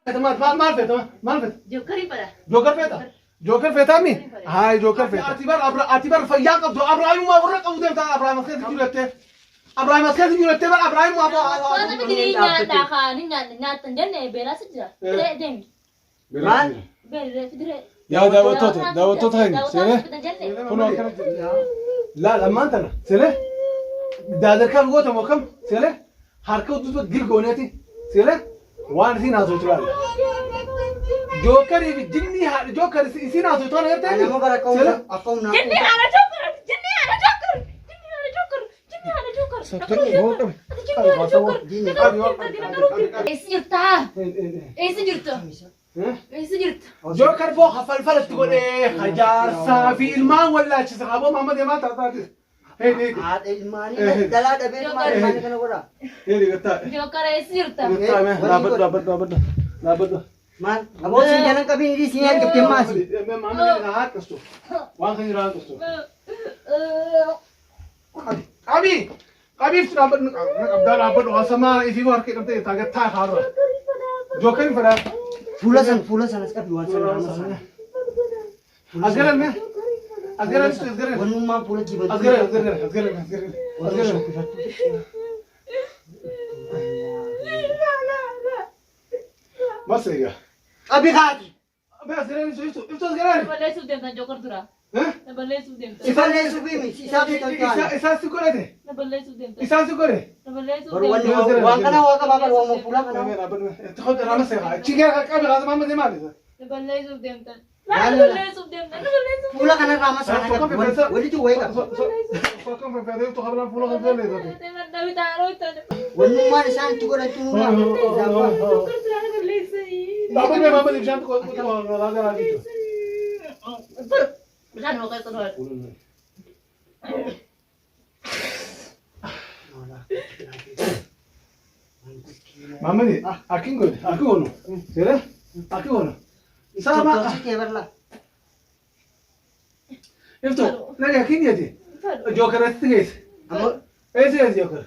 maal fete? Jokerii bara. Joker feta? Joker feta mi? Hai Joker feta. Ati bar fayyaa qabdu Abrahaam warra qabu deemta Abrahaam as keessatti jiratte. Abrahaam as keessatti jiratte bar Abrahaam Waan bidiri nyaata kaani nyaata jenne beela sijja. Deemi. Maal? Beela fidire. yaa daawwattoota hin seene kunoo akkana laa lammaan tana seene daadarkaan goota moo kam seene harka ututu girgooneeti seene waan isiin haasootu laala jookarii fi jinni jookar isiin haasootu waan agartee Nama bara akkam naa. Jinni ana joker. Jinni ana joker. Jinni ana joker. Jinni ana joker. Eessa jirtaa? Eessa jirtu? Eessa jirtu? jookar boo hafalfalatti godhee hajaarsaa fi ilmaan wallaachisa qaboo Muhammad Yamaa taataati. Haadha ilmaanii dhalaa dhabee ilmaanii kana godha. Joker eessa jirta? Dhaabbadhu. Maal? Abootiin jalan qabiin idii siin argabtee maasi. Muhammad Yamaa haaqastu. Waan kan jiraa haaqastu. Qabiif dhaabbadhu hasamaa ifii harkee qabtee taagattaa haarudha. Jookari fedhaa. Fuula sanas qabi waan sana. Asgaran me? Asgaran. Wannummaan fuula jibatu. Asgaran. Masega. Qabi kaati. Abe asgaran iftu asgaran. Balleessuuf deemtan joker dura. Balleessuuf deemtan. Ifallee subii isaa fi tolchaan. Isaan si godhate. Balleessuuf deemtan. Isaan si godhe. Balleessuuf Wanni deemtan. waan kana waa qabaa bara waan fuula kana. تاخذ رامس تشيكا قبل هذا ما مدري مالي Balleessuuf deemtan. Laala. Balleessuuf deemtan. Balleessuuf. Fuula kana raamas kana walitti wayii qaba. فكم في هذا تخبر فلوس الدولة Wannummaan isaan itti godhatu دابا ما بدي بجان تقول هذا راجع Bukan mau kayak telur. Mama ni, aku ngono, sila, aku ngono. Sama. Itu, nari aku ni aja. Joker itu guys. Ese Joker.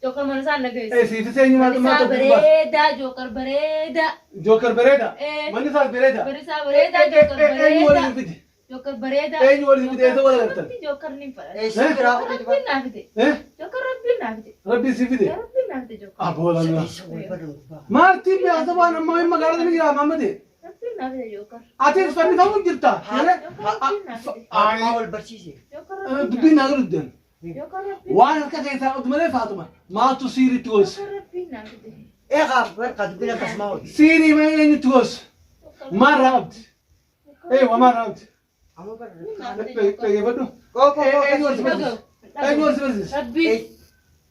Joker mana sana guys? Ese itu saya ni mana Berisa bereda, Joker bereda. Joker bereda. Mana sah bereda? Berisa bereda, Joker bereda. Joker bereda. Ini wali itu itu wala ntar. Joker ni pada. Rabbi nafiti. Joker Rabbi nafiti. Rabbi sifide. Rabbi nafiti Joker. Ah bola na. Marti me asaba na mai magara ni gira Muhammad. Rabbi nafiti Joker. Ate fani tahu jirta. Awal bersih. Joker Dubi nagrudden. Joker Rabbi. Waan ka kaysa udmale Fatima. Ma tu siri tuos. Joker Rabbi nafiti. Berkat bila kasmau. Siri mai ni tuos. Ma rabt. Wa ma rabt. Amo ber. Pege badu. Go. Rabbi.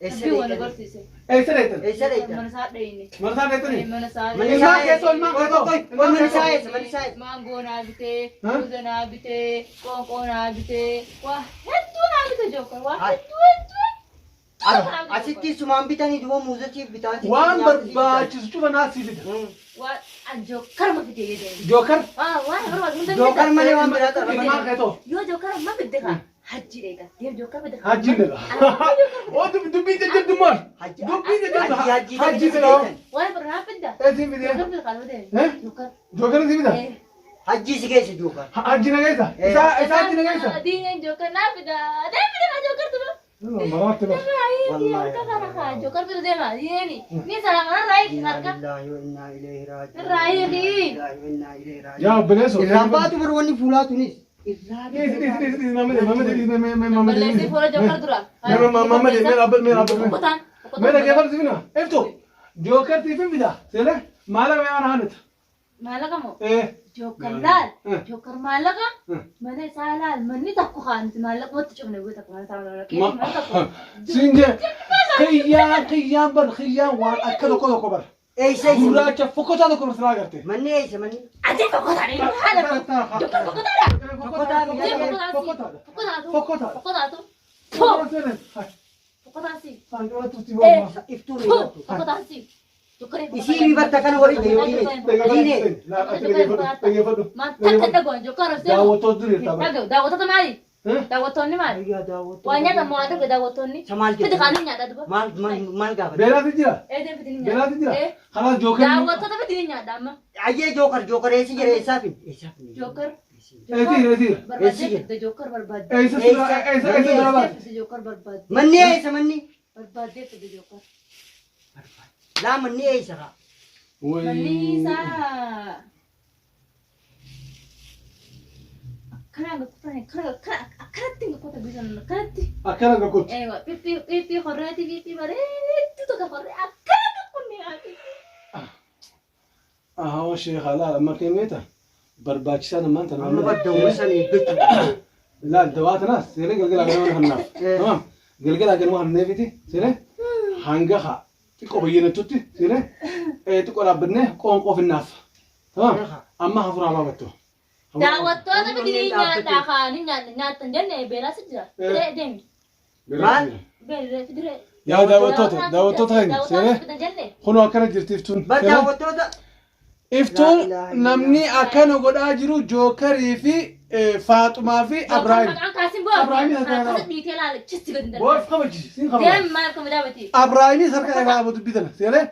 Rabbi wana bersih. Esa leita. Mana saat ini? Marsa leita ni. Mana saat Mani ma ke sol ma ko. Mango nabite, uza nabite, koko nabite, wah hetu nabite Joker, wah hetu. Asitti sumaan bitanii duuba muuzatii bitaa. Waan barbaachisu cufa naasi fida. Wah Joker ma fide yede. Joker. Wah barbaadu. Joker malee waan biraa ta'a. Ma ke to. Yo Joker ma fide ka. Haji deka. Dia Joker fide. Haji deka. Oh dubi de dumar. Dubi de Haji deka. Wah pernah fide. Esi fide. Joker fide kalau deh. Joker. Joker si fida. Hajji si keessa Joker. Haji na gaisa. Isa haji na gaisa. Dia Joker na fide. Dia fide ka Joker tu. Marat lo. Joker fide dia mah. Ini. Ini salah mana Rai harga. Rai ni. Ya beneso. Irrabaatu barwanni fuulaa tunis. Balleessi fuula Joker dura. मेरा केवल सी ना एक तो जोकर टीफिन भी था चले माला में आना हालत माला का मो जोकर लाल जोकर माला का मैंने सालाल मन्नी तक को खान माला को मत चुपने वो तक माला साला के माला तक सिंजे खिया बर खिया वान अकल को बर ऐसे पूरा चफको ता को सला करते मन्नी ऐसे मन्नी अजय को कोता नहीं हाले जोकर को कोता कोता तो कोता सी इफ्तूरी कोता सी इसी भी बात करना वही नहीं मा तक तक जोकर से दावतो दूर था दावतो तो मारी daawwattoonni maali? Ayyaa daawwattoota. Waan nyaatamu waan ta'e daawwattoonni. Samaal Fiti kaanii nyaadha duba. maal gaafa? Beelaati jira. Eedeen fiti ni Beelaati jira. nyaadha. Kanaaf jookar. Daawwattoota fiti ni nyaadha amma. Ayyee jookar eessi jira eessaafin? Jookar. Eetiir. Barbaadee fidde jookar barbaadde. Eessa dalabaati? Fidde jookar barbaadde. Manni eessa manni? Barbaadee fidde jookar. Laa manni eessa raa? Manni isaa. Kana akkanatti gokkota bisan akkanatti. Akkana gakkooti. Eewa pipi horreeti pipi bareedduu tokko horree akkana kunni ati. Ahoo sheekha laala amma kenneeta barbaachisaa namaan tana. Amma baddaawwan san eeggachuudha. Laal dawaa tanaas seeree galgala ganama hannaaf. Tamam galgala ganama hanneefiti seeree hanga haa xiqqoo bayyeenatutti seeree xiqqoo dhaabbannee qoonqoo finnaaf. Tamam amma hafuraa baabattu. Daawwattoota fiti ni nyaadha kaanii nyaatan jenne beelaas jira. Deemi. Maal? Beelee fidire. Yaa daawwattoota hin seeree kunoo akkana jirti iftuun. Daawwattoota. Iftuun namni akkana godhaa jiru jookarii fi Faaxumaa fi Abrahaam. Abrahaam akkasii biitee laala chisti gadi darbe. Boof kabajji siin kabajji. Deemi maal kam daawwati. Abrahaamis harka dhagaa abbootu bitan seeree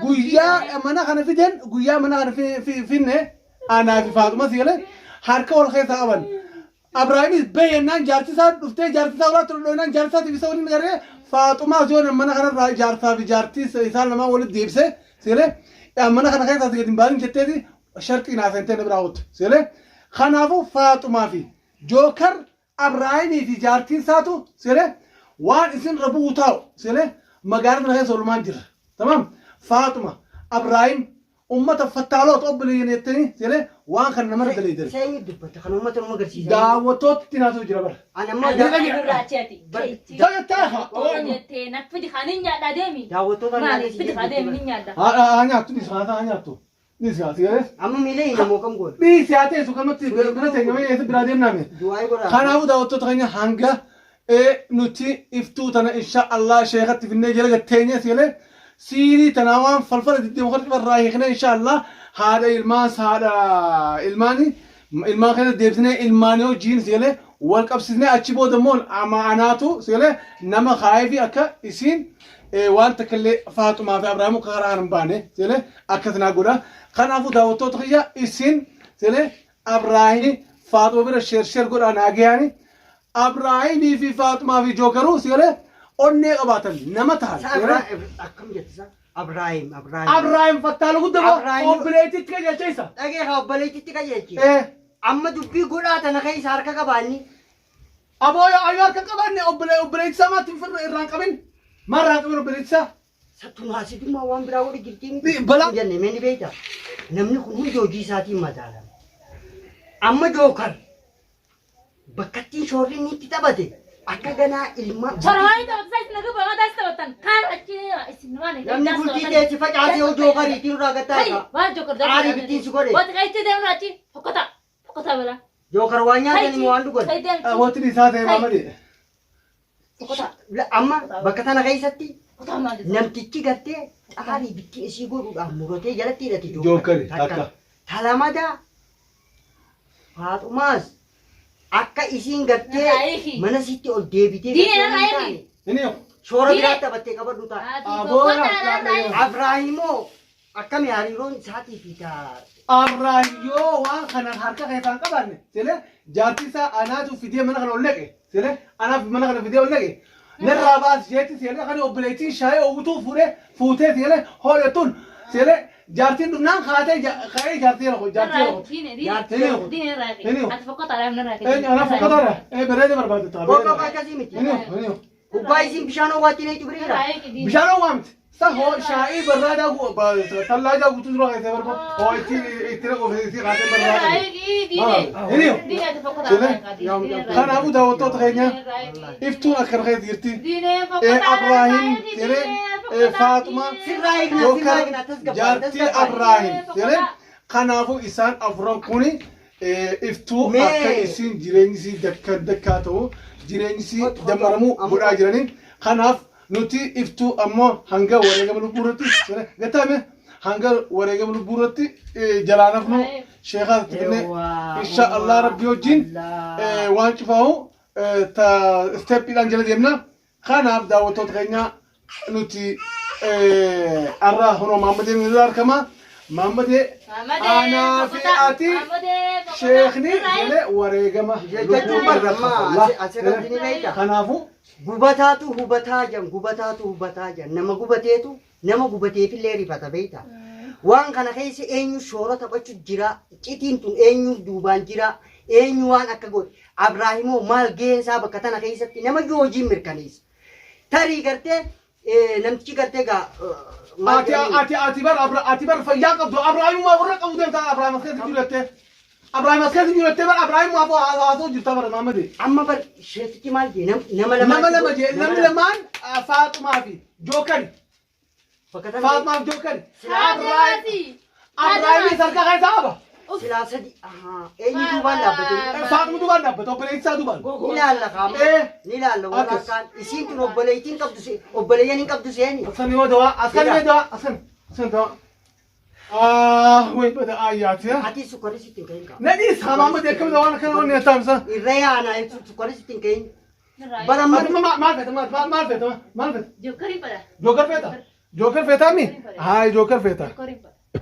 guyyaa mana kana fiden guyyaa mana kana finne anaa fi Faaxuma seeree harka ol keessa qaban. Abrahaamis beeyennaan jaartisaa dhuftee jaartisaa walaa tolloonaan jaartisaa ibsa waliin garee Faaxumaa yoo mana kanarraa jaarsaa fi jaartii isaan lamaan walitti deebisee seeree mana kana keessa gadi hin baasin jetteeti shartii naasantee na biraa ooltu seeree kanaafuu Faaxumaa fi jookar Abrahaamii fi jaartiin isaatu seeree waan isin rabuu taa'u seeree magaalaa kana keessa oolmaan jira. Tamam Faaxuma Abrahaam ummata fattaalota obboleeyyan jettanii seeree waan kana namarra galee jira. Seenyi dubbata kan uummata nama agarsiisa. Daawwattooti naasoo jira bara. Ani ammoo jettee nak fidi kaanii nyaadha deemi. daawwattoota Maali fidi kaa deemi ni nyaadha. Haa nyaattu haa nyaattu. Nisaa seeree. amma miilee hin namoo kam godhe. Dhiisi haa ta'e suukamatti bira teenyamee eessa biraa deemnaame. Du'aa godhaa. Kanaafuu daawwattoota keenya hanga nuti iftuu tana insha Allah sheekatti finnee jala gatteenye seeree siirii tanaa waan falfala diddeemu kan irraa hiiknee insha Allah haadha ilmaan keessa deebisnee ilmaanii wajjin seeree wal qabsiisnee achi booda immoo amaanaatu seeree nama kaayee fi akka isiin waan takka illee Faaxumaa fi Abrahaam karaa hin baane seeree akkasina godha. Kanaafuu daawwattoota kiyya isiin seeree Abrahaam Faaxuma bira sheer godhaa naagayaani Abrahaamii fi Faaxumaa fi jookaruu seeree onnee qabaatan nama ta'an. Akkam jettisa? Abrahaam. Abrahaam fattaalu guddaa obboleettiitti qajeelcheessa. Dhagee haa obboleettiitti qajeelchi. Amma dubbii godhaa tana keessa harka qabaanni. Aboo yoo harka qabaanne obboleettisaa maatti irraan qabin. Maarraan qabin obboleettisaa. Sattuu naasitummaa waan biraa godhi jirtii Balaa. jenne meeni beekta. Namni kun hundi hojii isaatiin madaalama. Amma jookar bakkattiin shoorri inni itti taphate akka ganaa ilma. Soraayi taphata isin nagu baama taasisa taphatan kaan achi isin waan hin Namni bultii teessi facaasee yoo jookariitiin irraa gattaa isaa. waan jookar Aarii bittiin si godhe. Wati qayitti deemnu achi fokkota bala. Jookar waan nyaatanii moo waan dhugan. Mootiin isaa ta'e maamadi. Fokkota. Amma bakka tana keessatti Fokkota maal jedhu. namtichi gartee aarii bittiin isii godhuudhaan muratee jalatti hidhate Jookari akka. Talamada Faaxumaas akka isiin gartee mana sitti ol deebitee Diinee narraa eegi. Inni shoora biraa taphattee qabadhu ta'a. Fokkota. Abraahimoo akkami hariiroon isaatii fi Abrahaam yoo waan kana harka keessaan qabaanne seeree jaartii isaa anaatu fidee mana kana ol naqe seeree anaaf mana kana fidee ol naqe. Narraa baas jeetti seeree kan obboleettiin shaayee ogutuu fuutee seeree hooletuun seeree jaartiin dhumnaan kaatee jaartii rakko jaartii rakko. Diinee narraa eegi. Ati fokkota dha narraa eegi. Anaaf fakkaataadha. Bareeda barbaadde ta'a. Boqqolloo akkasii miti. Kubbaa isiin bishaan owaatti na cibiriidha. Bishaan owaamti. Saho shaayii barraada tallaaja guutuu dura keessee barba oo itti qofiisi kaatee barraada. Kanaafuu daawwattoota keenya iftuun akka keessa jirti. Abrahaam jedhee Faaxumaa yookaan jaartii Abrahaam jedhee kanaafuu isaan afuran kuni iftuu akka isin jireenyi isii dakkaa ta'u jireenyi isii dammaramuu godhaa jiranii kanaaf. Nuti iftuu ammoo hanga wareegama lubbuurratti gatame hanga wareegama lubbuurratti jalaanafnu sheekaa fidne insha Allah rabbi wajjin waan cufaahu ستيب إلى أنجلد يمنا خانا أبدأ وتوتغينا نوتي أرى هنا محمد نزار كما محمد أنا في آتي شيخني جل وريجما خنافو Gubataatu hubataa jam gubataatu hubataa jam nama gubateetu nama gubateefi illee rifata beekta waan kana keessa eenyu shoora taphachu jira citiin tun eenyu duubaan jira eenyu waan akka godhe Abraahimoo maal geensaa bakka tana keessatti nama hojii mirkaneessa tarii gartee namtichi gartee gaa ati bar fayyaa qabdu Abraahim maa warra qabu deemtaa Abraahim akkasitti jiratte Abraham askeeti jiratte bar Abrahim maa foo haasoo jirta bar Maamadi. Amma bar sheetichi maal jee nama lama jee namni lamaan Faaxumaa fi Jookari. Faaxumaa fi Jookari. Abrahim sarka kan saaba. Silaa sadi eenyu duubaan dhaabbate. Faaxumaa duubaan dhaabbate obboleessaa duubaan. Ni laalla qaama. Ni laalla warra kaan isiin tun obboleeyyiin qabdu obboleeyyan hin qabdu seeni. Askan yoo dawaa askan yoo dawaa askan dawaa. وين بدأ آيات يا؟ هاتي سكري ستين كين كا. ندي سامع ما ديكم دوانا كنا وني تامسا. الريا أنا سكري ستين كين. برا ما فيتا. جوكر ही पड़ा जोकर फेता मी हाय जोकर फेता